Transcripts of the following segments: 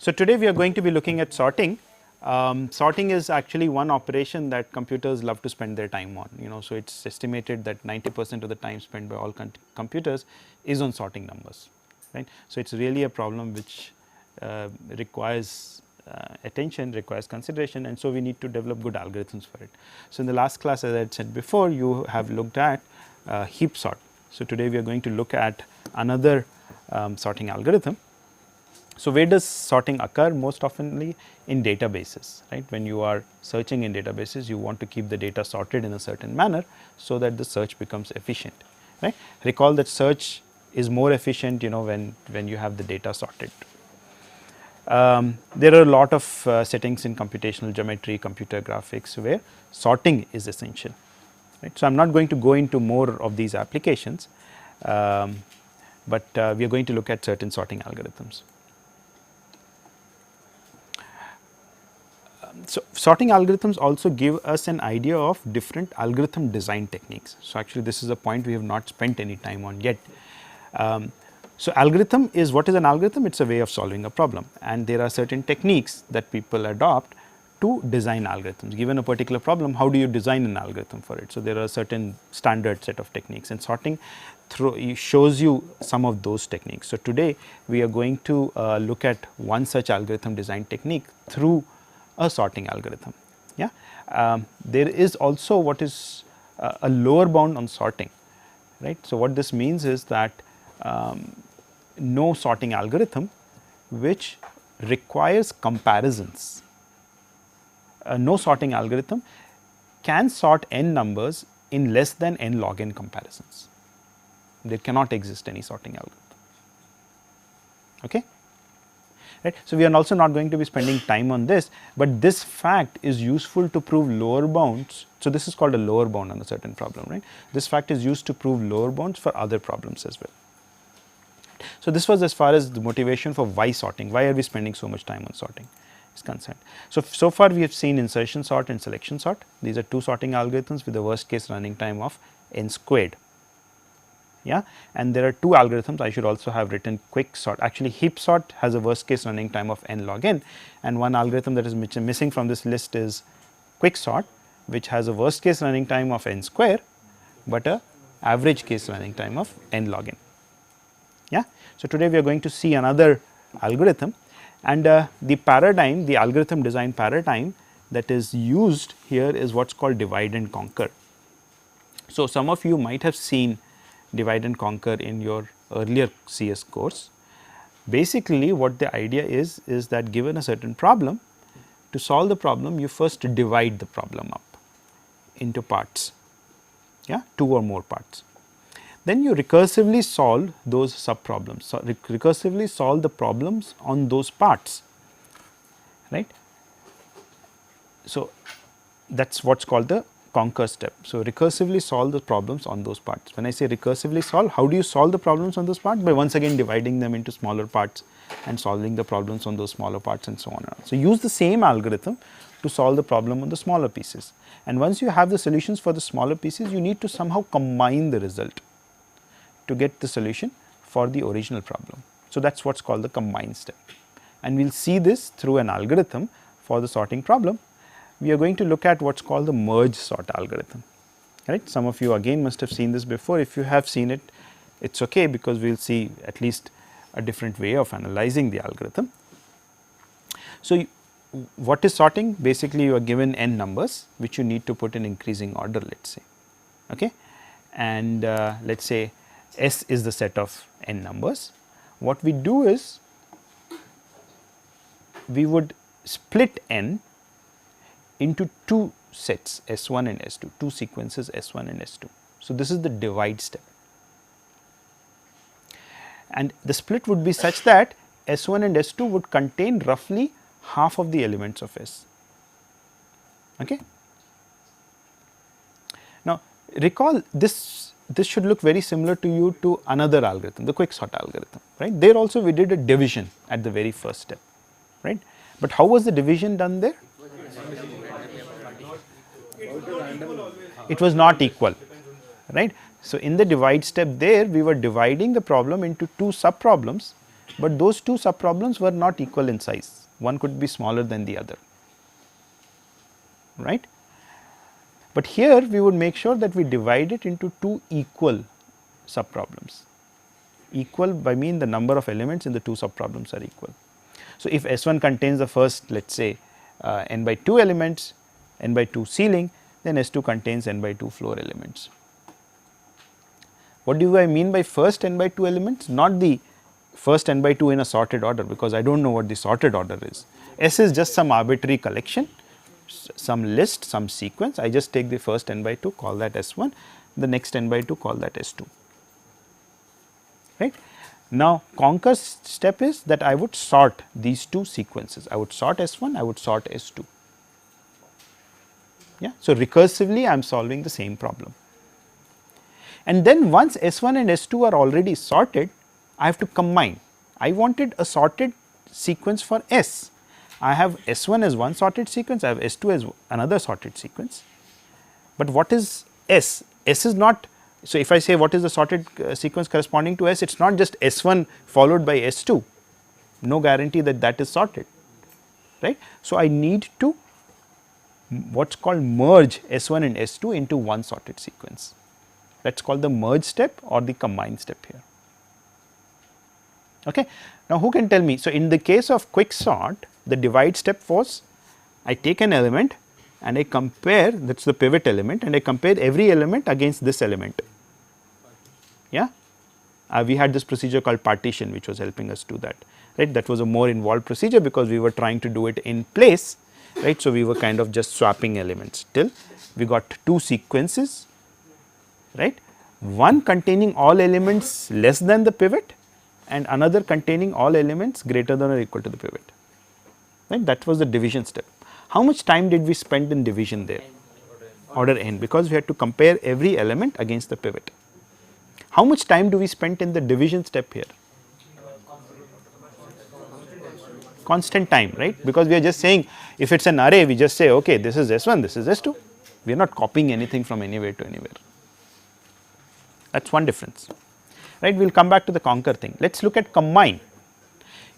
So, today we are going to be looking at sorting. Sorting is actually one operation that computers love to spend their time on, so it is estimated that 90% of the time spent by all computers is on sorting numbers, right. So, it is really a problem which requires attention, requires consideration, and so we need to develop good algorithms for it. So, in the last class, as I had said before, you have looked at heap sort. So, today we are going to look at another sorting algorithm. So, where does sorting occur? Most oftenly in databases, right. When you are searching in databases, you want to keep the data sorted in a certain manner, so that the search becomes efficient, right. Recall that search is more efficient, when you have the data sorted. There are a lot of settings in computational geometry, computer graphics, where sorting is essential, right. So, I am not going to go into more of these applications, but we are going to look at certain sorting algorithms. So, sorting algorithms also give us an idea of different algorithm design techniques. So, actually this is a point we have not spent any time on yet. So, algorithm is, what is an algorithm? It is a way of solving a problem, and there are certain techniques that people adopt to design algorithms. Given a particular problem, how do you design an algorithm for it? So, there are a certain standard set of techniques, and sorting shows you some of those techniques. So, today we are going to look at one such algorithm design technique through a sorting algorithm. Yeah, there is also what is a lower bound on sorting, right. So, what this means is that no sorting algorithm which requires comparisons, no sorting algorithm can sort n numbers in less than n log n comparisons. There cannot exist any sorting algorithm. Okay. Right. So, we are also not going to be spending time on this, but this fact is useful to prove lower bounds. So, this is called a lower bound on a certain problem, right. This fact is used to prove lower bounds for other problems as well. So, this was as far as the motivation for why sorting, why are we spending so much time on sorting is concerned. So far we have seen insertion sort and selection sort. These are two sorting algorithms with the worst case running time of n squared. Yeah, and there are two algorithms I should also have written: quick sort. Actually, heap sort has a worst case running time of n log n, and one algorithm that is missing from this list is quick sort, which has a worst case running time of n square, but a average case running time of n log n. Yeah. So, today we are going to see another algorithm, and the paradigm, the algorithm design paradigm that is used here is what is called divide and conquer. So, some of you might have seen divide and conquer in your earlier CS course. Basically, what the idea is that given a certain problem, to solve the problem you first divide the problem up into parts, yeah, two or more parts. Then you recursively solve those sub problems, so recursively solve the problems on those parts, right. So, that is what is called the conquer step. So, recursively solve the problems on those parts. When I say recursively solve, how do you solve the problems on those parts? By once again dividing them into smaller parts and solving the problems on those smaller parts, and so on and on. So, use the same algorithm to solve the problem on the smaller pieces, and once you have the solutions for the smaller pieces, you need to somehow combine the result to get the solution for the original problem. So, that is what is called the combine step, and we will see this through an algorithm for the sorting problem. We are going to look at what is called the merge sort algorithm, right. Some of you again must have seen this before. If you have seen it, it is okay, because we will see at least a different way of analyzing the algorithm. So, what is sorting? Basically, you are given n numbers which you need to put in increasing order, let us say, okay, and let us say S is the set of n numbers. What we do is we would split n into two sets, S1 and S2, two sequences S1 and S2. So, this is the divide step, and the split would be such that S1 and S2 would contain roughly half of the elements of S. Okay. Now, recall this should look very similar to you to another algorithm, the quick sort algorithm, right. There also we did a division at the very first step, right, but how was the division done there? It was not equal, right. So, in the divide step there we were dividing the problem into two sub problems, but those two sub problems were not equal in size. one could be smaller than the other, right. But here we would make sure that we divide it into two equal subproblems. Equal by mean the number of elements in the two subproblems are equal. So, if S1 contains the first, let us say n by 2 elements, n by 2 ceiling, then S2 contains n by 2 floor elements. What do I mean by first n by 2 elements? Not the first n by 2 in a sorted order, because I do not know what the sorted order is. S is just some arbitrary collection, some list, some sequence. I just take the first n by 2, call that S1, the next n by 2, call that S2. Right. Now, conquer step is that I would sort these two sequences. I would sort S1, I would sort S2. Yeah. So, recursively I am solving the same problem. And then once S1 and S2 are already sorted, I have to combine. I wanted a sorted sequence for S. I have S1 as one sorted sequence, I have S2 as another sorted sequence. But what is S? S is not, so if I say what is the sorted sequence corresponding to S, it is not just S1 followed by S2, no guarantee that that is sorted, right. So, I need to what is called merge S1 and S2 into one sorted sequence. That is called the merge step or the combine step here. Okay. Now, who can tell me? So, in the case of quick sort, the divide step was I take an element and I compare, that is the pivot element, and I compare every element against this element. Yeah. We had this procedure called partition which was helping us do that, right. That was a more involved procedure because we were trying to do it in place, right. So, we were kind of just swapping elements till we got two sequences, right, one containing all elements less than the pivot and another containing all elements greater than or equal to the pivot, right. That was the division step. How much time did we spend in division there? Order n, because we had to compare every element against the pivot. How much time do we spend in the division step here? Constant time, right, because we are just saying if it is an array we just say okay, this is S1, this is S2, we are not copying anything from anywhere to anywhere. That is one difference, right. We will come back to the conquer thing. Let us look at combine.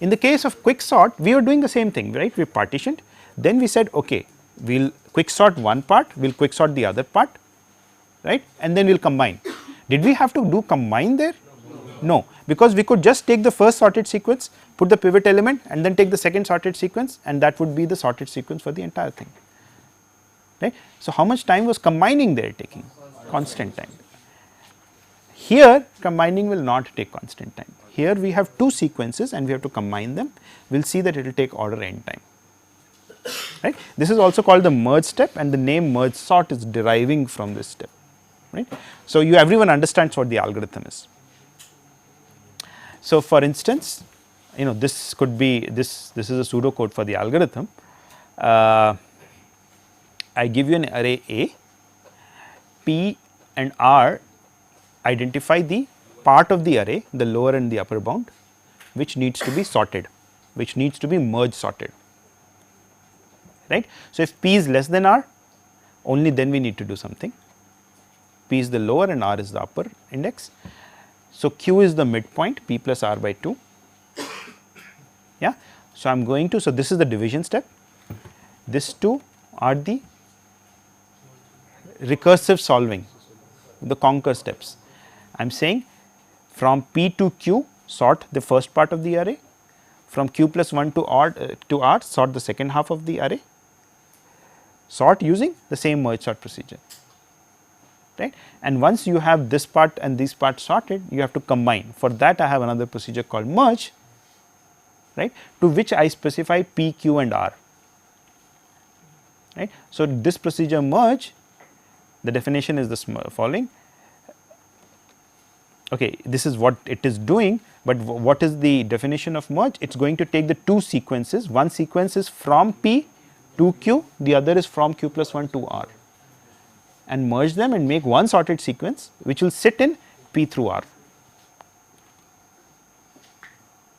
In the case of quick sort, we are doing the same thing, right. We partitioned, then we said okay, we will quick sort one part, we will quick sort the other part, right, and then we will combine. Did we have to do combine there? No, because we could just take the first sorted sequence, put the pivot element and then take the second sorted sequence, and that would be the sorted sequence for the entire thing, right. So, how much time was combining there taking? Constant time. Here combining will not take constant time. Here we have two sequences and we have to combine them, we will see that it will take order n time, right. This is also called the merge step, and the name merge sort is deriving from this step, right. So, everyone understands what the algorithm is. So, for instance, this could be this is a pseudo code for the algorithm. I give you an array A, P and R identify the part of the array, the lower and the upper bound, which needs to be sorted, which needs to be merge sorted, right. So, if P is less than R, only then we need to do something. P is the lower and R is the upper index. So, Q is the midpoint, P plus R by 2. Yeah. So, I am going to, so this is the division step, these two are the recursive solving, the conquer steps. I am saying from P to Q sort the first part of the array, from Q plus 1 to R sort the second half of the array, sort using the same merge sort procedure, right. And once you have this part and this part sorted, you have to combine. For that I have another procedure called merge, right, to which I specify P, Q and R, right. So, this procedure merge, the definition is the following. Okay, this is what it is doing, but what is the definition of merge? It is going to take the two sequences, one sequence is from P to Q, the other is from Q plus 1 to R, and merge them and make one sorted sequence which will sit in P through R.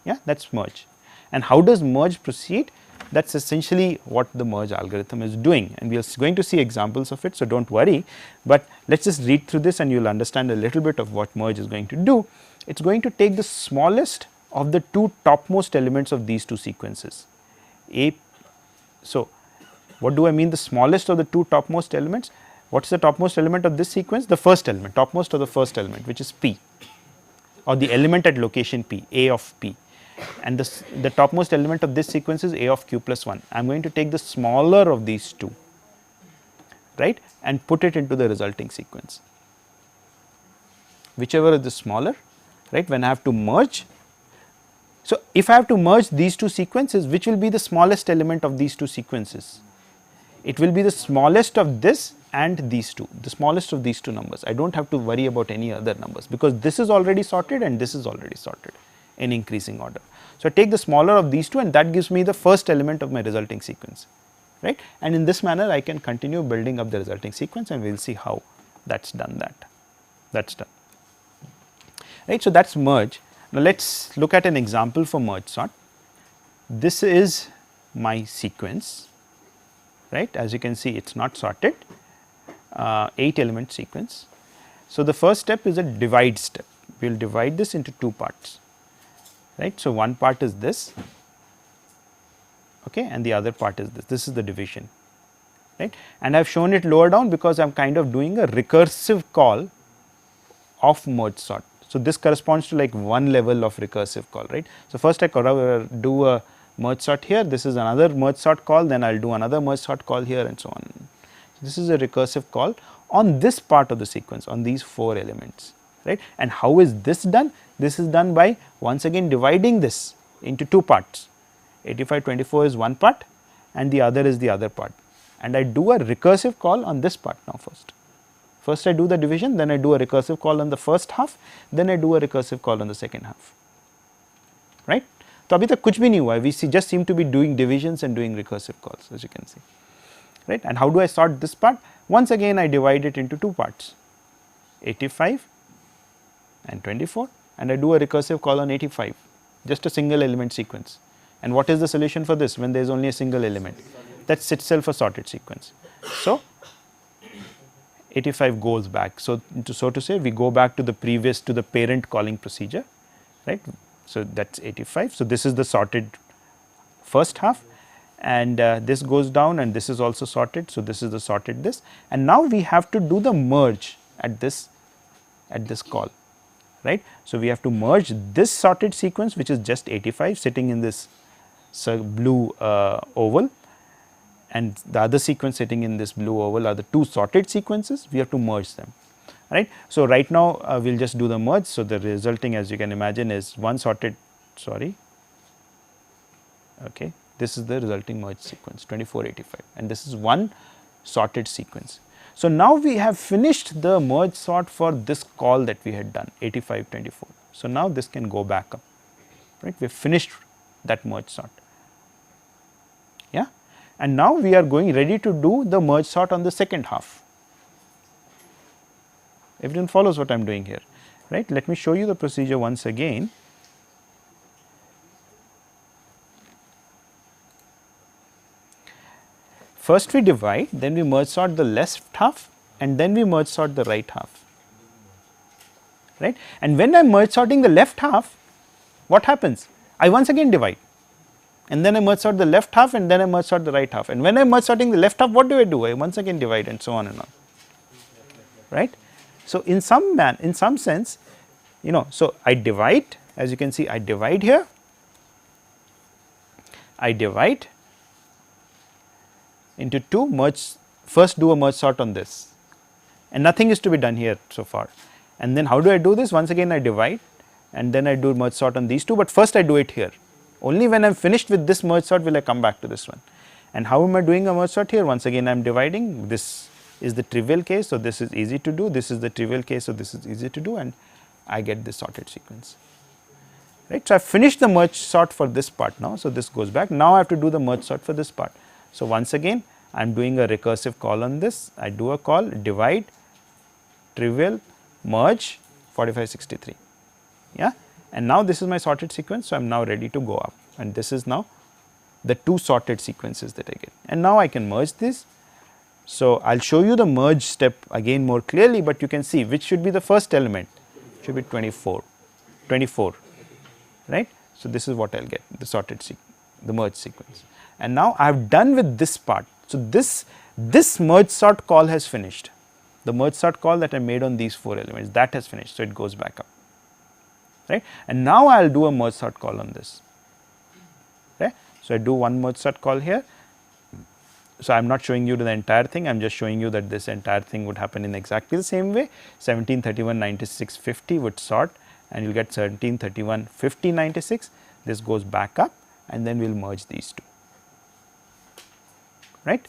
Yeah, that is merge. And how does merge proceed? That is essentially what the merge algorithm is doing, and we are going to see examples of it. So, do not worry, but let us just read through this and you will understand a little bit of what merge is going to do. It is going to take the smallest of the two topmost elements of these two sequences, A. So, what do I mean the smallest of the two topmost elements? What is the topmost element of this sequence? The first element, topmost of the first element, which is P, or the element at location P, A of P, and the topmost element of this sequence is A of q plus 1. I am going to take the smaller of these two, right, and put it into the resulting sequence. Whichever is the smaller, right, when I have to merge. So, if I have to merge these two sequences, which will be the smallest element of these two sequences? It will be the smallest of this and these two, the smallest of these two numbers. I do not have to worry about any other numbers, because this is already sorted and this is already sorted in increasing order. So, I take the smaller of these two, and that gives me the first element of my resulting sequence, right, and in this manner I can continue building up the resulting sequence, and we will see how that is done, that is done, right. So, that is merge. Now, let us look at an example for merge sort. This is my sequence, right, as you can see it is not sorted, 8 element sequence. So, the first step is a divide step. We will divide this into two parts, right. So, one part is this, okay, and the other part is this. This is the division, right, and I have shown it lower down because I am kind of doing a recursive call of merge sort. So, this corresponds to like one level of recursive call, right. So, first I do a merge sort here, this is another merge sort call, then I will do another merge sort call here, and so on. So, this is a recursive call on this part of the sequence, on these 4 elements, right. And how is this done? This is done by once again dividing this into two parts. 8524 is one part and the other is the other part, and I do a recursive call on this part now first. First I do the division, then I do a recursive call on the first half, then I do a recursive call on the second half, right. तो अभी तक कुछ भी नहीं हुआ है, we just seem to be doing divisions and doing recursive calls, as you can see, right. And how do I sort this part? Once again I divide it into two parts, 85 and 24, and I do a recursive call on 85, just a single element sequence. And what is the solution for this when there is only a single element? That is itself a sorted sequence. So, 85 goes back. So, to say we go back to the previous, to the parent calling procedure, right. So, that is 85. So, this is the sorted first half, and this goes down and this is also sorted. So, this is the sorted this, and now we have to do the merge at this call, right. So, we have to merge this sorted sequence, which is just 85 sitting in this blue oval, and the other sequence sitting in this blue oval are the two sorted sequences. We have to merge them, right. So, right now we will just do the merge. So, the resulting, as you can imagine, is one sorted, okay, this is the resulting merge sequence 2485, and this is one sorted sequence. So, now we have finished the merge sort for this call that we had done 8524. So, now this can go back up, right. We have finished that merge sort, yeah, and now we are going ready to do the merge sort on the second half. Everyone follows what I am doing here, right. Let me show you the procedure once again. First we divide, then we merge sort the left half, and then we merge sort the right half, right. And when I am merge sorting the left half, what happens? I once again divide, and then I merge sort the left half, and then I merge sort the right half, and when I am merge sorting the left half, what do? I once again divide, and so on and on, right. So, in some sense, you know, so I divide, as you can see I divide here, I divide into two, merge, first do a merge sort on this, and nothing is to be done here so far. And then how do I do this? Once again I divide, and then I do merge sort on these two, but first I do it here. Only when I am finished with this merge sort will I come back to this one. And how am I doing a merge sort here? Once again I am dividing, this is the trivial case, so this is easy to do, this is the trivial case, so this is easy to do, and I get this sorted sequence, right. So, I have finished the merge sort for this part now, so this goes back. Now, I have to do the merge sort for this part. So, once again I am doing a recursive call on this, I do a call, divide, trivial, merge 4563, yeah, and now this is my sorted sequence. So, I am now ready to go up, and this is now the two sorted sequences that I get, and now I can merge this. So, I will show you the merge step again more clearly, but you can see which should be the first element, it should be 24, right. So, this is what I will get, the sorted the merge sequence, and now I have done with this part. So, this merge sort call has finished. The merge sort call that I made on these 4 elements, that has finished. So, it goes back up, right, and now I will do a merge sort call on this, right. So, I do one merge sort call here. So, I am not showing you the entire thing, I am just showing you that this entire thing would happen in exactly the same way. 17, 31, 96, 50 would sort, and you will get 17, 31, 50, 96. This goes back up, and then we will merge these two, right,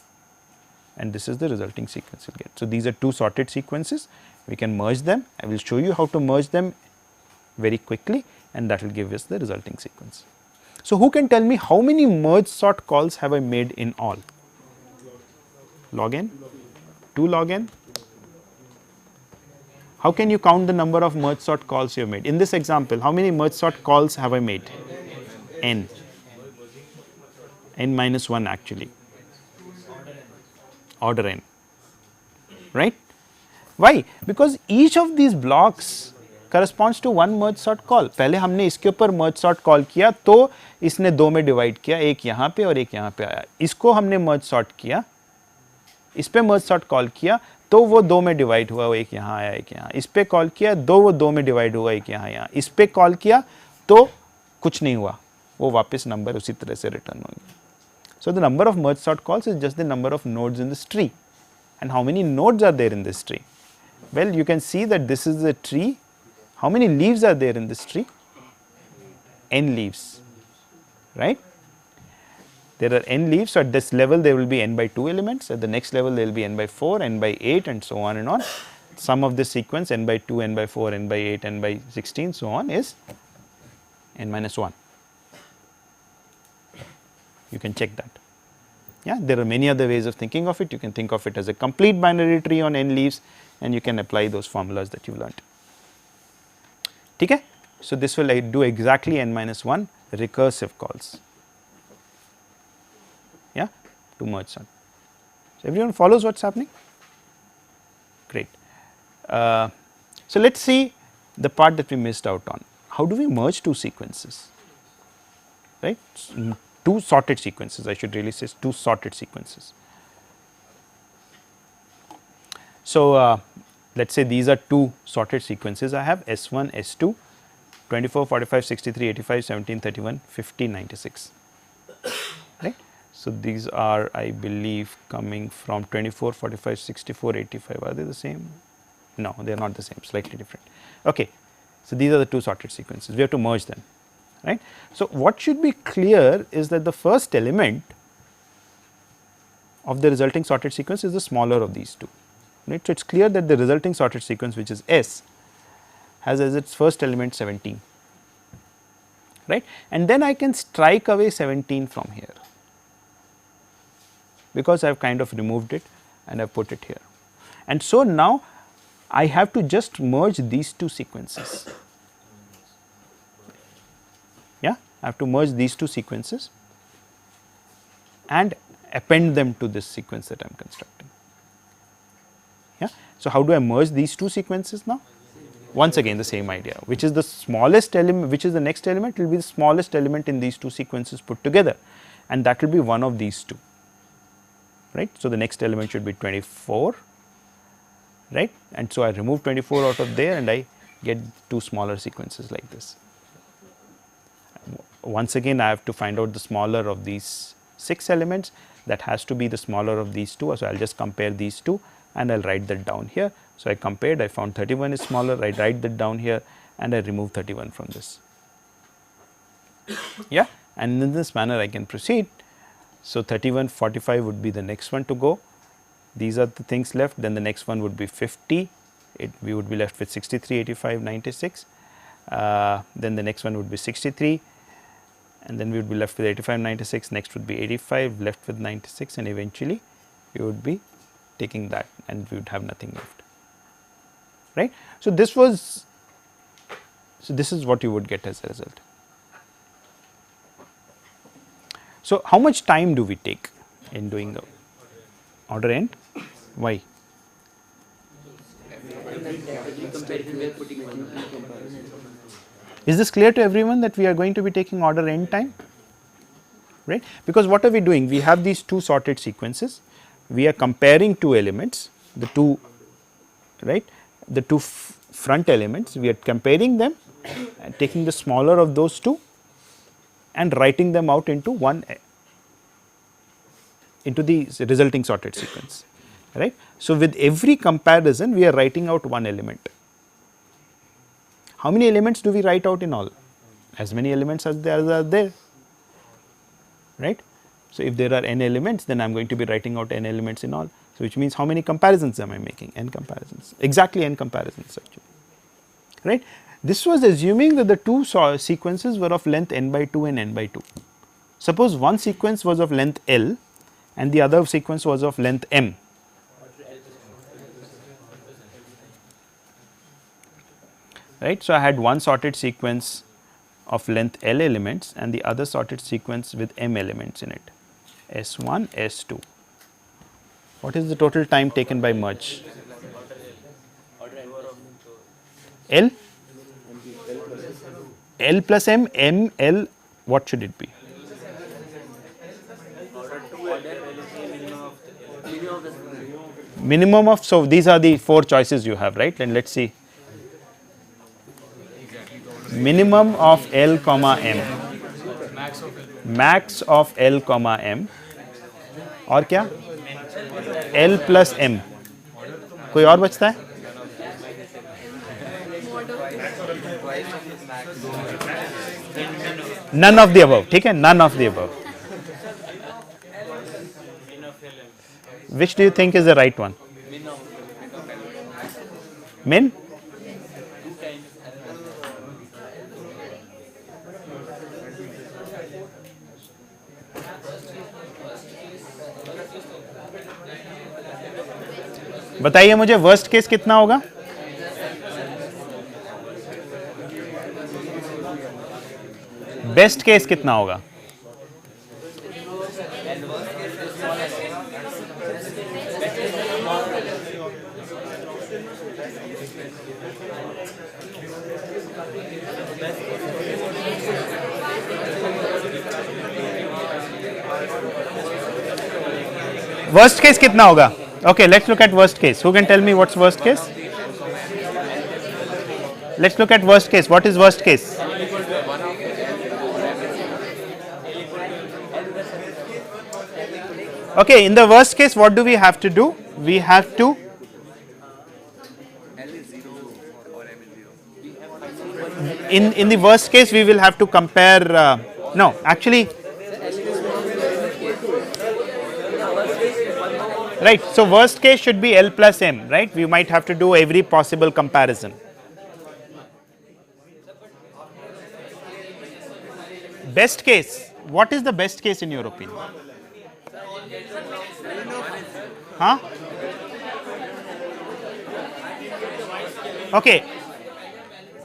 and this is the resulting sequence you will get. So, these are 2 sorted sequences, we can merge them. I will show you how to merge them very quickly, and that will give us the resulting sequence. So, who can tell me how many merge sort calls have I made in all? Log n, 2 log n. How can you count the number of merge sort calls you have made? In this example, how many merge sort calls have I made? N minus 1 actually, order n, right. Why? Because each of these blocks corresponds to one merge sort call. पहले हमने इसके ऊपर merge sort call किया तो इसने 2 में divide किया, एक यहाँ पे और एक यहाँ पे आया. इसको हमने merge sort किया, इस पे merge sort call किया तो वो 2 में divide हुआ, वो एक यहाँ आया, एक यहाँ. इस पे call किया तो वो 2 में divide हुआ, एक यहाँ आया. इस पे call किया तो कुछ नहीं हुआ, वो वापस number उसी तरह से return हो गया. So, the number of merge sort calls is just the number of nodes in this tree. And how many nodes are there in this tree? Well, you can see that this is the tree. How many leaves are there in this tree? N leaves, right. There are n leaves, so at this level there will be n by 2 elements, at the next level there will be n by 4, n by 8 and so on and on. Sum of this sequence n by 2, n by 4, n by 8, n by 16 so on is n minus 1. You can check that. Yeah, there are many other ways of thinking of it. You can think of it as a complete binary tree on n leaves, and you can apply those formulas that you learnt. Okay? So, this will do exactly n minus 1 recursive calls, yeah, to merge sort. So, everyone follows what is happening? Great. So, let us see the part that we missed out on. How do we merge 2 sequences, right? 2 sorted sequences, I should really say 2 sorted sequences. So, let us say these are 2 sorted sequences. I have S1, S2, 24, 45, 63, 85, 17, 31, 50, 96, right. So, these are I believe coming from 24, 45, 64, 85, are they the same? No, they are not the same, slightly different. Okay. So, these are the 2 sorted sequences, we have to merge them, right. So, what should be clear is that the first element of the resulting sorted sequence is the smaller of these 2, right. So, it is clear that the resulting sorted sequence, which is S, has as its first element 17, right, and then I can strike away 17 from here, because I have kind of removed it and I have put it here. And so, now I have to just merge these 2 sequences, yeah, I have to merge these 2 sequences and append them to this sequence that I am constructing, yeah. So, how do I merge these 2 sequences now? Once again the same idea, which is the smallest element, which is the next element will be the smallest element in these 2 sequences put together, and that will be one of these 2, right. So, the next element should be 24, right, and so I remove 24 out of there and I get 2 smaller sequences like this. Once again I have to find out the smaller of these 6 elements, that has to be the smaller of these 2. So, I will just compare these 2 and I will write that down here. So, I compared, I found 31 is smaller, I write that down here and I remove 31 from this, yeah, and in this manner I can proceed. So, 31, 45 would be the next one to go, these are the things left, then the next one would be 50, we would be left with 63, 85, 96, then the next one would be 63, and then we would be left with 85, 96, next would be 85, left with 96, and eventually we would be taking that and we would have nothing left, right. So, this was, so this is what you would get as a result. So, how much time do we take in doing the order n? Why? Is this clear to everyone that we are going to be taking order n time? right? Because what are we doing? We have these two sorted sequences, we are comparing two elements, the two, right, the two front elements, we are comparing them and taking the smaller of those two and writing them out into one, into the resulting sorted sequence, right. So, with every comparison we are writing out one element. How many elements do we write out in all? As many elements as there are there, right. So, if there are n elements, then I am going to be writing out n elements in all. So, which means how many comparisons am I making? N comparisons, exactly n comparisons actually, right. This was assuming that the two sequences were of length n by 2 and n by 2. Suppose one sequence was of length L and the other sequence was of length m. Right. So, I had one sorted sequence of length L elements and the other sorted sequence with m elements in it, S1, S2. What is the total time taken by merge? L? L plus m, m, L, what should it be? Minimum of, so these are the four choices you have, right, and let us see. Minimum of L comma m, max of L comma m, और क्या? L plus m, कोई और बचता है? None of the above, ठीक है, none of the above. Which do you think is the right one? Min? बताइए मुझे वर्स्ट केस कितना होगा? बेस्ट केस कितना होगा? वर्स्ट केस कितना होगा? Okay, let's look at worst case. Who can tell me what's worst case? Let's look at worst case. What is worst case? Okay, in the worst case, what do we have to do? We have to in the worst case we will have to compare no, actually, right. So, worst case should be L plus m, right. We might have to do every possible comparison. Best case, what is the best case in your opinion? Huh? Okay,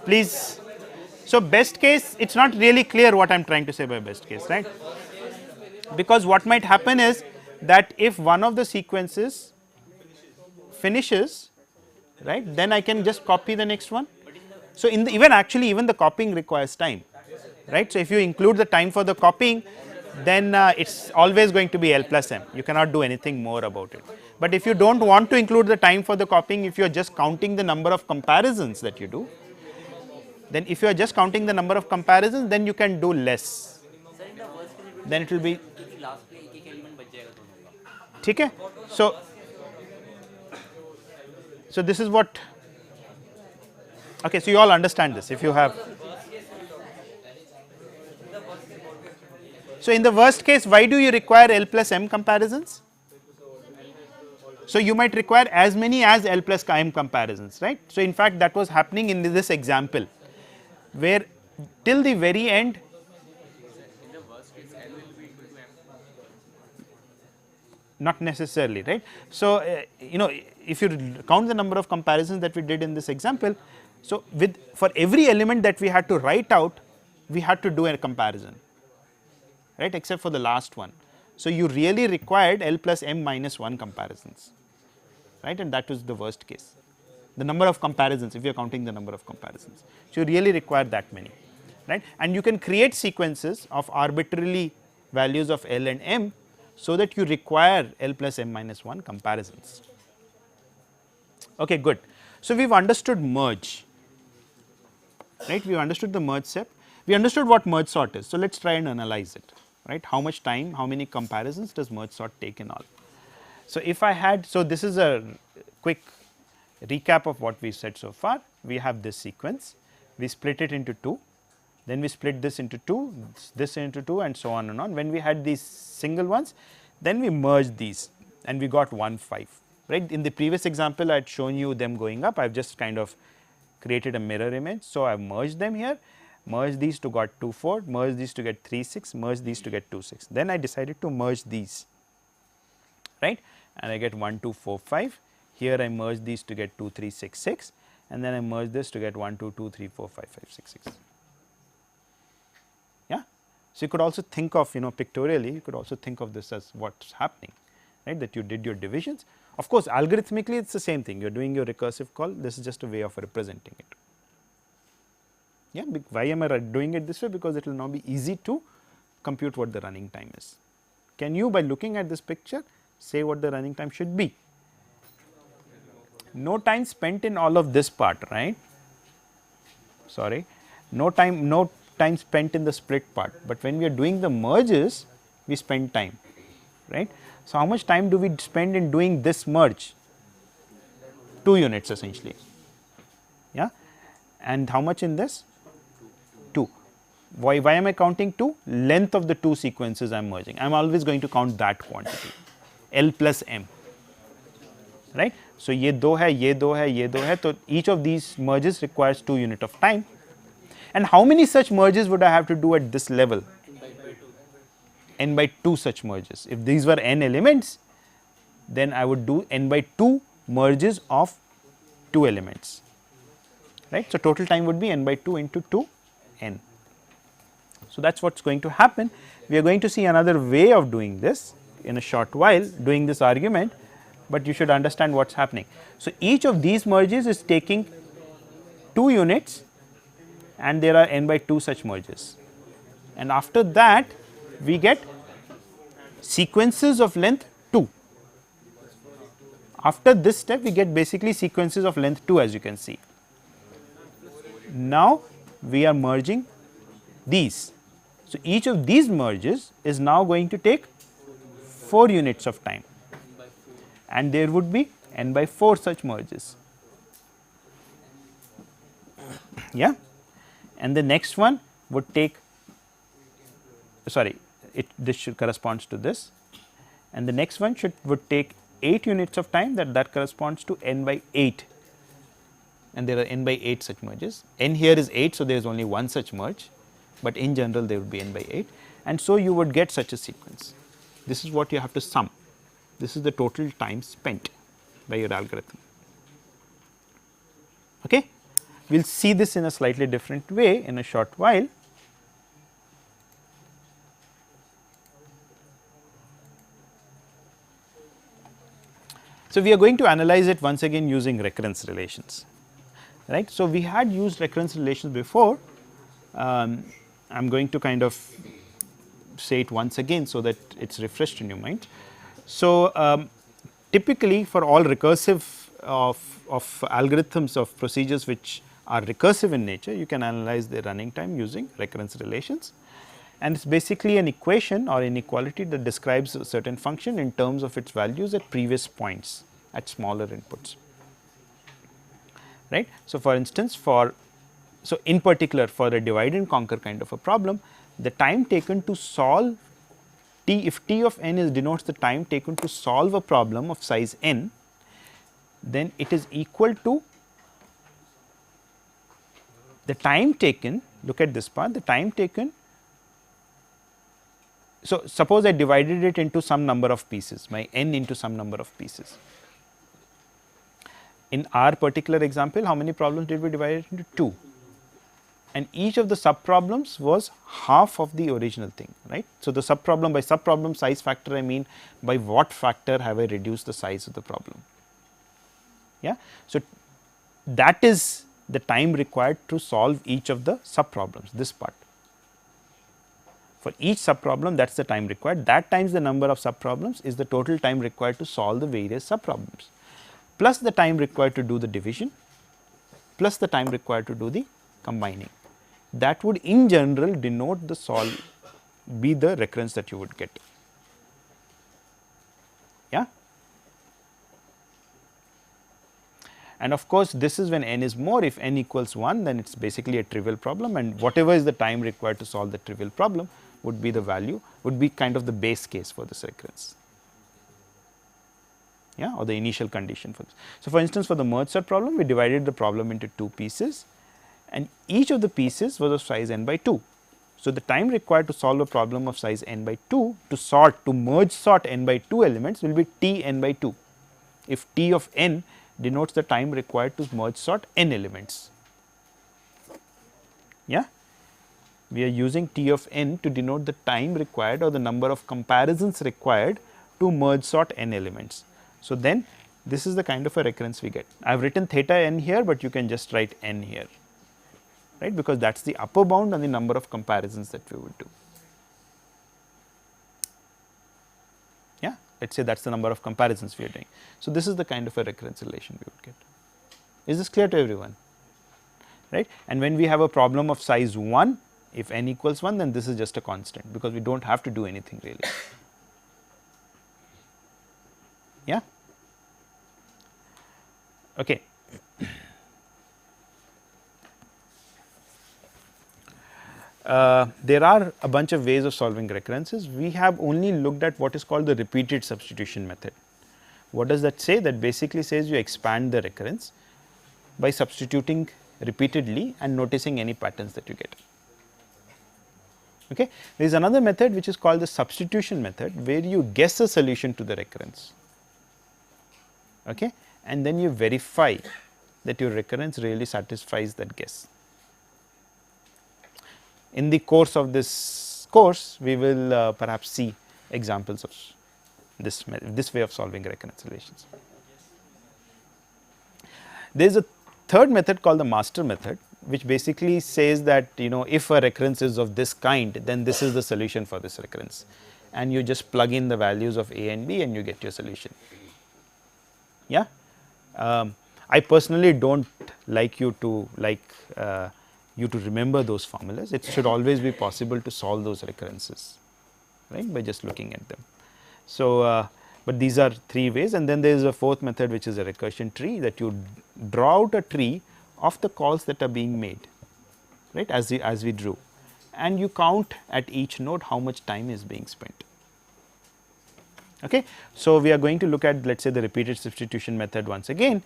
please. So, best case, it is not really clear what I am trying to say by best case, right, because what might happen is that if one of the sequences finishes, right, then I can just copy the next one. So, in the even the copying requires time, right. So, if you include the time for the copying, then it is always going to be L plus m, you cannot do anything more about it. But if you do not want to include the time for the copying, if you are just counting the number of comparisons that you do, then if you are just counting the number of comparisons, then you can do less, then it will be ठीक है. So this is what, okay, so you all understand this if you have. So in the worst case, why do you require L plus m comparisons? So you might require as many as L plus m comparisons, right. So in fact that was happening in this example where till the very end not necessarily, right. So if you count the number of comparisons that we did in this example, so for every element that we had to write out, we had to do a comparison, right, except for the last one. So you really required L plus m minus 1 comparisons, right, and that was the worst case, the number of comparisons if you are counting the number of comparisons. So you really require that many, right, and you can create sequences of arbitrarily values of L and M, so that you require L plus M minus 1 comparisons. Okay, good. So, we have understood merge, right, we have understood the merge step, we understood what merge sort is. So, let us try and analyze it, right, how much time, how many comparisons does merge sort take in all. So, if I had, so this is a quick recap of what we said so far. We have this sequence, we split it into 2, then we split this into 2, this into 2 and so on and on. When we had these single ones, then we merged these and we got 1 5, right. In the previous example I had shown you them going up, I have just kind of created a mirror image. So, I have merged them here, merged these to got 2 4, merged these to get 3 6, merged these to get 2 6. Then I decided to merge these, right, and I get 1 2 4 5. Here I merge these to get 2 3 6 6, and then I merge this to get 1 2 2 3 4 5 5 6 6. Yeah. So, you could also think of, pictorially, you could also think of this as what is happening, right, that you did your divisions. Of course, algorithmically it is the same thing, you are doing your recursive call, this is just a way of representing it. Yeah, why am I doing it this way? Because it will now be easy to compute what the running time is. Can you, by looking at this picture, say what the running time should be? No time spent in all of this part, right? Sorry, no time spent in the split part, but when we are doing the merges, we spend time, right. So, how much time do we spend in doing this merge? 2 units essentially, yeah, and how much in this? 2. Why am I counting 2? Length of the 2 sequences I am merging, I am always going to count that quantity, L plus M, right. So, ये 2 है, ये 2 है, ये 2 है, so each of these merges requires 2 unit of time. And how many such merges would I have to do at this level? N by 2 such merges. If these were n elements, then I would do n by 2 merges of 2 elements, right. So, total time would be n by 2 into 2 n. So, that is what is going to happen. We are going to see another way of doing this in a short while, doing this argument, but you should understand what is happening. So, each of these merges is taking 2 units and there are n by 2 such merges, and after that we get sequences of length 2. After this step we get basically sequences of length 2, as you can see. Now, we are merging these. So, each of these merges is now going to take 4 units of time, and there would be n by 4 such merges, yeah, and the next one would take, sorry, this should corresponds to this, and the next one would take 8 units of time, that corresponds to n by 8, and there are n by 8 such merges. N here is 8, so there is only one such merge, but in general there would be n by 8, and so you would get such a sequence. This is what you have to sum. This is the total time spent by your algorithm. Okay. We will see this in a slightly different way in a short while. So, we are going to analyze it once again using recurrence relations, right. So, we had used recurrence relations before. I am going to kind of say it once again, so that it is refreshed in your mind. So, typically for all recursive of algorithms of procedures which are recursive in nature, you can analyze their running time using recurrence relations, and it is basically an equation or inequality that describes a certain function in terms of its values at previous points at smaller inputs, right. So, for instance, so in particular for a divide and conquer kind of a problem, the time taken to solve t, if t of n is denotes the time taken to solve a problem of size n, then it is equal to the time taken, look at this part, the time taken. So, suppose I divided it into some number of pieces, my n into some number of pieces. In our particular example, how many problems did we divide it into? 2, and each of the sub problems was half of the original thing, right. So, the sub problem, by sub problem size factor I mean by what factor have I reduced the size of the problem, yeah. So, that is the time required to solve each of the sub problems, this part. For each subproblem, that is the time required. That times the number of subproblems is the total time required to solve the various subproblems, plus the time required to do the division, plus the time required to do the combining. That would in general denote the be the recurrence that you would get. Yeah. And of course, this is when n is more. If n equals 1, then it is basically a trivial problem, and whatever is the time required to solve the trivial problem would be the value, would be kind of the base case for this recurrence, yeah, or the initial condition for this. So, for instance, for the merge sort problem, we divided the problem into 2 pieces, and each of the pieces was of size n by 2. So, the time required to solve a problem of size n by 2 to merge sort n by 2 elements will be t n by 2. If t of n denotes the time required to merge sort n elements. Yeah, we are using t of n to denote the time required or the number of comparisons required to merge sort n elements. So, then this is the kind of a recurrence we get. I have written theta n here, but you can just write n here, right, because that is the upper bound on the number of comparisons that we would do. Yeah, let us say that is the number of comparisons we are doing. So, this is the kind of a recurrence relation we would get. Is this clear to everyone? Right? And when we have a problem of size 1, if n equals 1, then this is just a constant, because we do not have to do anything really. Yeah? Okay. There are a bunch of ways of solving recurrences. We have only looked at what is called the repeated substitution method. What does that say? That basically says you expand the recurrence by substituting repeatedly and noticing any patterns that you get. Okay. There is another method which is called the substitution method, where you guess a solution to the recurrence, okay, and then you verify that your recurrence really satisfies that guess. In the course of this course, we will perhaps see examples of this way of solving recurrence relations. There is a third method called the master method, which basically says that, you know, if a recurrence is of this kind, then this is the solution for this recurrence, and you just plug in the values of a and b and you get your solution. Yeah. I personally do not like you to remember those formulas. It should always be possible to solve those recurrences, right, by just looking at them. So, but these are 3 ways, and then there is a fourth method, which is a recursion tree, that you draw out a tree of the calls that are being made, right, as we drew, and you count at each node how much time is being spent. Okay. So, we are going to look at, let us say, the repeated substitution method once again.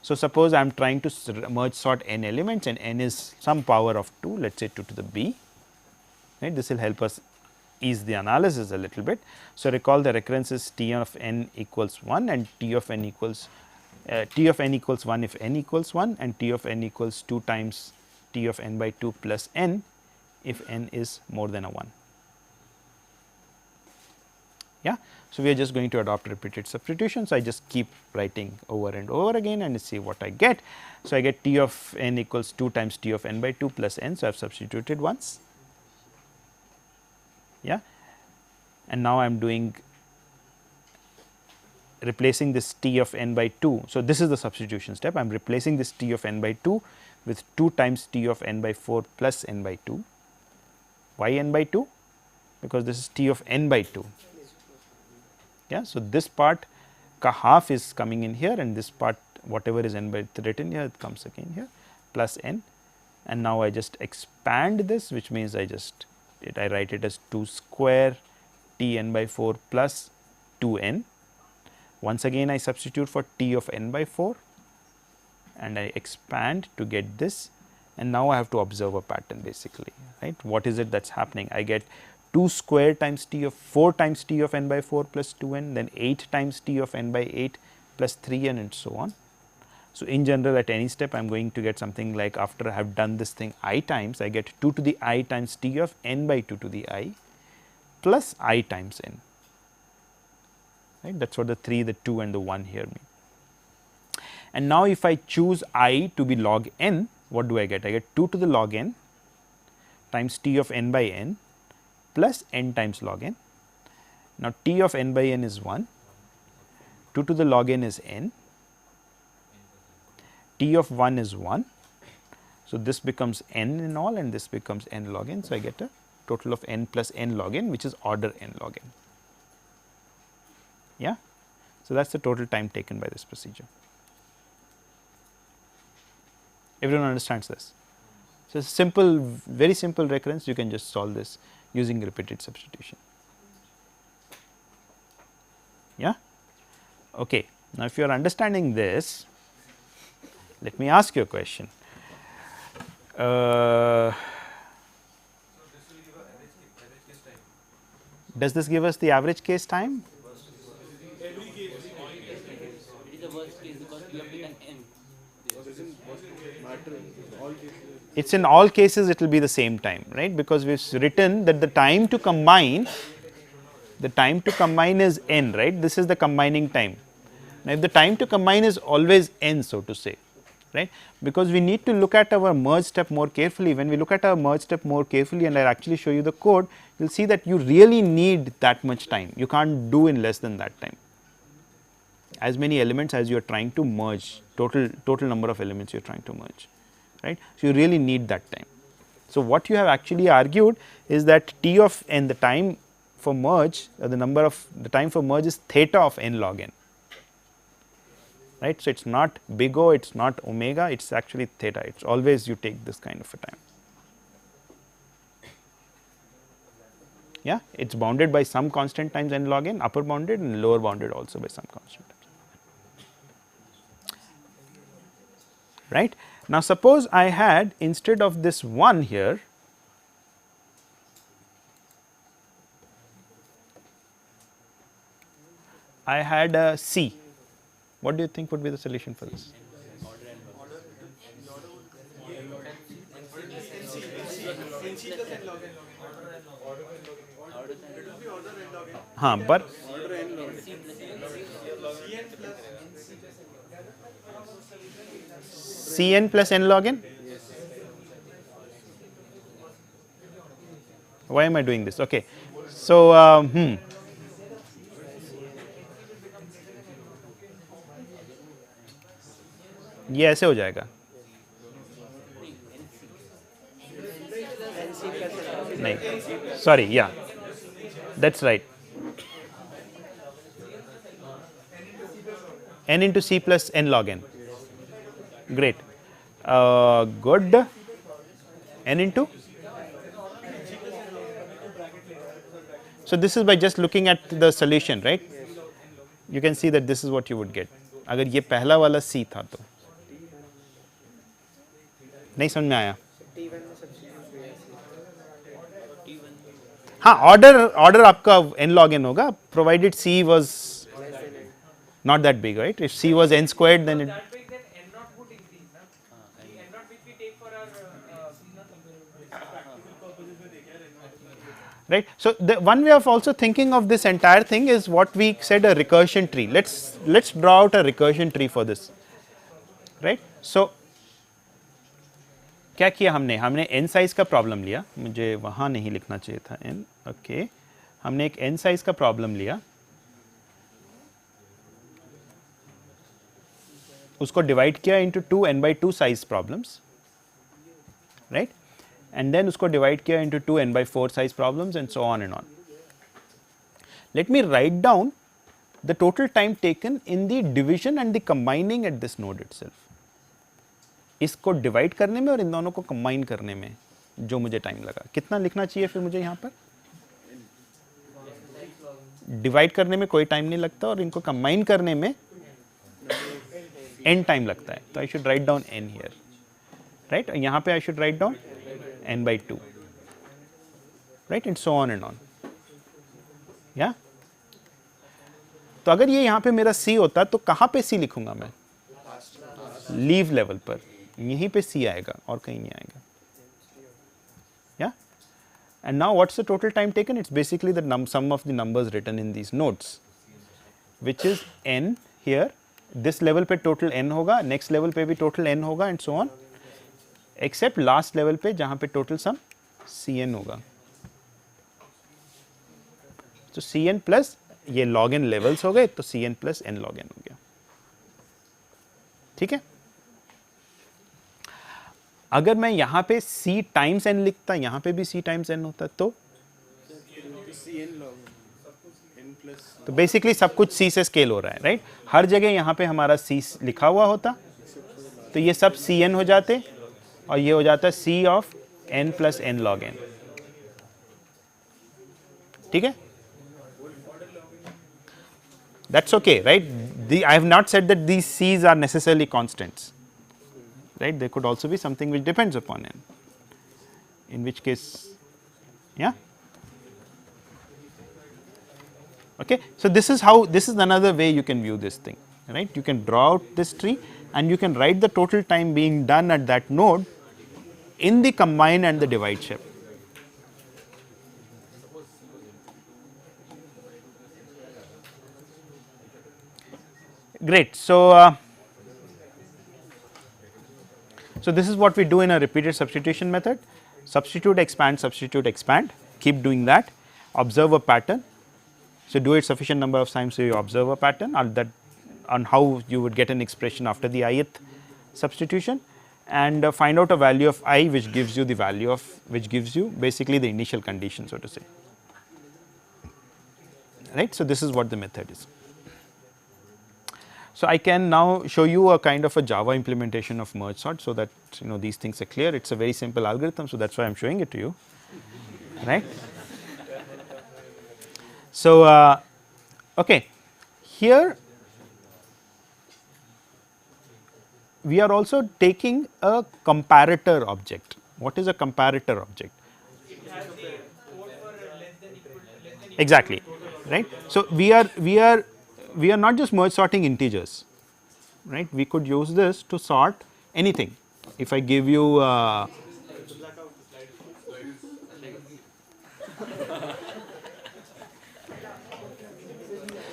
So, suppose I am trying to merge sort n elements, and n is some power of 2, let us say 2 to the b, right. This will help us ease the analysis a little bit. So, recall the recurrence is t of n equals 1 and t of n equals 1 if n equals 1, and t of n equals 2 times t of n by 2 plus n if n is more than a 1. Yeah. So, we are just going to adopt repeated substitution. So, I just keep writing over and over again and see what I get. So, I get t of n equals 2 times t of n by 2 plus n. So, I have substituted once. Yeah. And now I am doing replacing this t of n by 2. So, this is the substitution step. I am replacing this t of n by 2 with 2 times t of n by 4 plus n by 2. Why n by 2? Because this is t of n by 2. Yeah. So, this part ka half is coming in here, and this part whatever is n by written here, it comes again here, plus n, and now I just expand this, which means I write it as 2 square t n by 4 plus 2 n. Once again I substitute for t of n by 4 and I expand to get this, and now I have to observe a pattern basically, right. What is it that is happening? I get 2 square times t of 4 times t of n by 4 plus 2 n, then 8 times t of n by 8 plus 3 n, and so on. So, in general at any step I am going to get something like, after I have done this thing I times, I get 2 to the I times t of n by 2 to the I plus I times n, right. That is what the 3, the 2 and the 1 here mean. And now if I choose I to be log n, what do I get? I get 2 to the log n times t of n by n plus n times log n. Now, t of n by n is 1, 2 to the log n is n, t of 1 is 1. So, this becomes n in all and this becomes n log n. So, I get a total of n plus n log n, which is order n log n. Yeah. So, that is the total time taken by this procedure. Everyone understands this. So, simple, very simple recurrence, you can just solve this using repeated substitution. Yeah. Okay. Now, if you are understanding this, let me ask you a question. Does this give us the average case time? It's in all cases it will be the same time, right, because we have written that the time to combine is n, right, this is the combining time. Now, if the time to combine is always n, so to say, right, because we need to look at our merge step more carefully. When we look at our merge step more carefully and I will actually show you the code, you will see that you really need that much time, you can't do in less than that time, as many elements as you are trying to merge, total number of elements you are trying to merge, right. So, you really need that time. So, what you have actually argued is that t of n, the time for merge, the time for merge is theta of n log n, right. So, it is not big O, it is not omega, it is actually theta, it is always you take this kind of a time. Yeah, it is bounded by some constant times n log n, upper bounded and lower bounded also by some constant times. Right. Now, suppose I had, instead of this 1 here, I had a C. What do you think would be the solution for this? But Cn plus n log n? Why am I doing this? Okay. So, ये ऐसे हो जाएगा, नहीं, sorry, yeah, that's right, n into C plus n log n, great, good, n into, so this is by just looking at the solution, right, you can see that this is what you would get, अगर ये पहला वाला C था तो, नहीं समझ में आया, हाँ, ऑर्डर आपका n log n होगा, provided C was not that big, right, if C was n squared then it, right. So, the one way of also thinking of this entire thing is what we said, a recursion tree. Let's draw out a recursion tree for this, right. So, क्या किया हमने n size का problem लिया, मुझे वहाँ नहीं लिखना चाहिए था n, ओके, हमने एक n साइज का प्रॉब्लम लिया, उसको डिवाइड किया into 2 n by 2 size problems, right, and then उसको divide किया into 2 n by 4 size problems and so on and on. Let me write down the total time taken in the division and the combining at this node itself. इसको divide करने में और इन दोनों को combine करने में जो मुझे time लगा, कितना लिखना चाहिए फिर मुझे यहाँ पर? Divide करने में कोई time नहीं लगता और इनको combine करने में n time लगता है, तो I should write down n here, right? यहाँ पे I should write down n by 2, right, and so on and on, yeah. तो अगर ये यहाँ पे मेरा C होता तो कहाँ पे C लिखूंगा मैं? लीव लेवल पर, यहीं पे C आएगा और कहीं नहीं आएगा, yeah. And now what's the total time taken? It's basically the sum of the numbers written in these nodes, which is n here. This level पे total n होगा, next level पे भी total n होगा and so on, except last level पे जहाँ पे total sum Cn होगा, तो सी एन प्लस ये लॉग एन लेवल्स हो गए, तो C N plus N log N हो गया, ठीक है। अगर मैं यहाँ पे c टाइम्स n लिखता, यहाँ पे भी c टाइम्स n होता, तो बेसिकली सब कुछ c से स्केल हो रहा है, राइट। हर जगह यहाँ पे हमारा c लिखा हुआ होता, तो ये सब cn हो जाते और ये हो जाता c of n plus n log n, ठीक है। That's okay, right? I have not said that these c's are necessarily constants, right? There could also be something which depends upon n, in which case, yeah. Okay, so this is how, this is another way you can view this thing, right? You can draw out this tree and you can write the total time being done at that node in the combine and the divide step. Great. So, so this is what we do in a repeated substitution method. Substitute, expand, keep doing that, observe a pattern. So, do it sufficient number of times so you observe a pattern, or that on how you would get an expression after the ith substitution, and find out a value of I which gives you the value of, which gives you basically the initial condition, so to say, right. So, this is what the method is. So, I can now show you a kind of a Java implementation of merge sort, so that these things are clear. It is a very simple algorithm, so that is why I am showing it to you, right. So, okay, here we are also taking a comparator object. What is a comparator object? Exactly, right. So, we are not just merge sorting integers, right. We could use this to sort anything. If I give you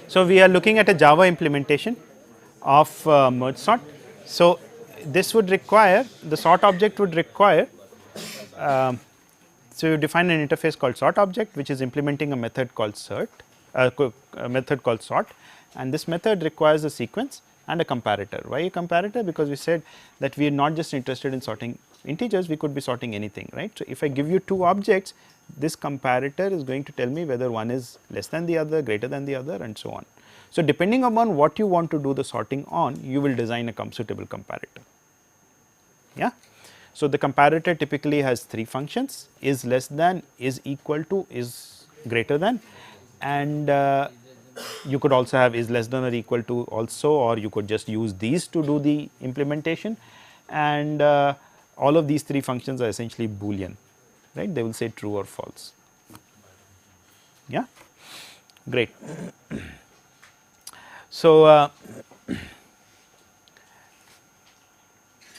so, we are looking at a Java implementation of merge sort. So, this would require, the sort object would require, so you define an interface called sort object, which is implementing a method called sort, and this method requires a sequence and a comparator. Why a comparator? Because we said that we are not just interested in sorting integers, we could be sorting anything, right. So, if I give you two objects, this comparator is going to tell me whether one is less than the other, greater than the other, and so on. So, depending upon what you want to do the sorting on, you will design a suitable comparator, yeah. So, the comparator typically has three functions: is less than, is equal to, is greater than, and you could also have is less than or equal to also, or you could just use these to do the implementation, and all of these three functions are essentially Boolean, right. They will say true or false, yeah, great. So,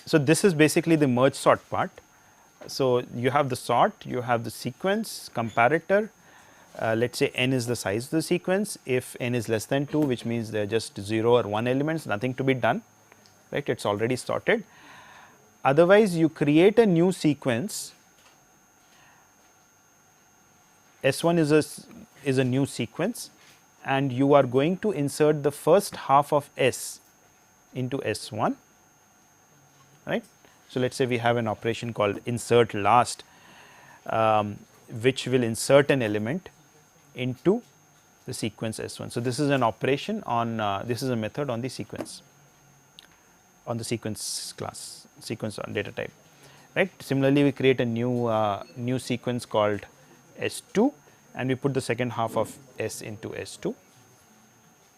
so this is basically the merge sort part. So, you have the sort, you have the sequence, comparator, let us say n is the size of the sequence. If n is less than 2, which means they are just 0 or 1 elements, nothing to be done, right, it is already sorted. Otherwise, you create a new sequence, S1 is a new sequence, and you are going to insert the first half of S into S1, right. So, let us say we have an operation called insert last, which will insert an element into the sequence S1. So, this is an operation on, this is a method on the sequence class, sequence on data type, right. Similarly, we create a new sequence called S2, and we put the second half of S into S2,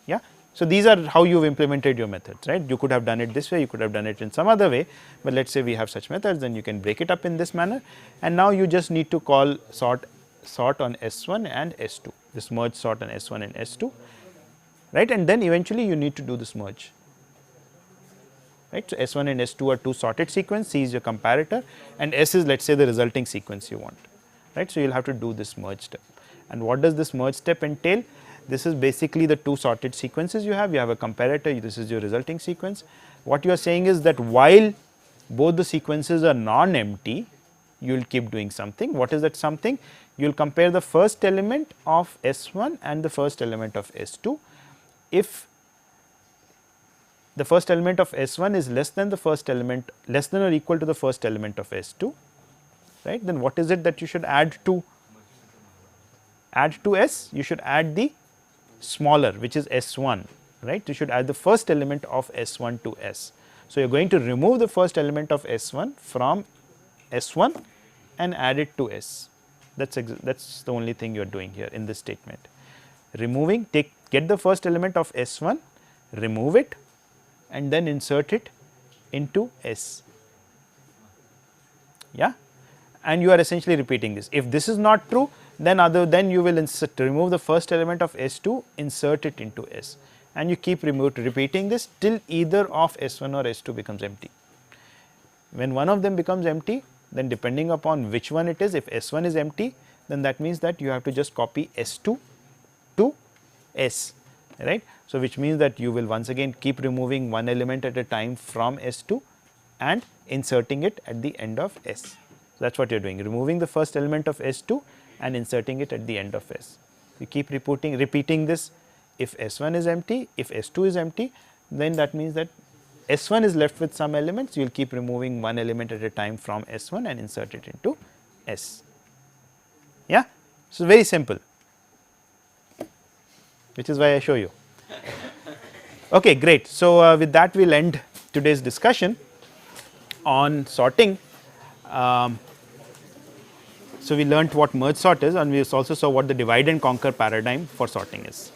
yeah. So, these are how you have implemented your methods, right. You could have done it this way, you could have done it in some other way, but let us say we have such methods, then you can break it up in this manner, and now you just need to call sort on S1 and S2, this merge sort on S1 and S2, right, and then eventually you need to do this merge, right. So, S1 and S2 are two sorted sequence, C is your comparator, and S is, let us say, the resulting sequence you want, right. So, you will have to do this merge step, and what does this merge step entail? This is basically the two sorted sequences you have a comparator, this is your resulting sequence. What you are saying is that while both the sequences are non-empty, you will keep doing something. What is that something? You will compare the first element of S1 and the first element of S2. If the first element of S1 is less than the first element, less than or equal to the first element of S2, right, then what is it that you should add to S? You should add the smaller, which is S1, right. You should add the first element of S1 to S. So, you are going to remove the first element of S1 from S1 and add it to S. That is the only thing you are doing here in this statement. Removing, get the first element of S1, remove it and then insert it into S. Yeah, and you are essentially repeating this. If this is not true, then you will remove the first element of S2, insert it into S, and you keep repeating this till either of S1 or S2 becomes empty. When one of them becomes empty, then depending upon which one it is, if S1 is empty, then that means that you have to just copy S2 to S, right. So, which means that you will once again keep removing one element at a time from S2 and inserting it at the end of S. So, that is what you are doing, removing the first element of S2 and inserting it at the end of S. You keep repeating this. If S1 is empty, if S2 is empty, then that means that S1 is left with some elements, you will keep removing one element at a time from S1 and insert it into S. Yeah. So, very simple, which is why I show you. Okay, great. So, with that we will end today's discussion on sorting. So, we learnt what merge sort is, and we also saw what the divide and conquer paradigm for sorting is.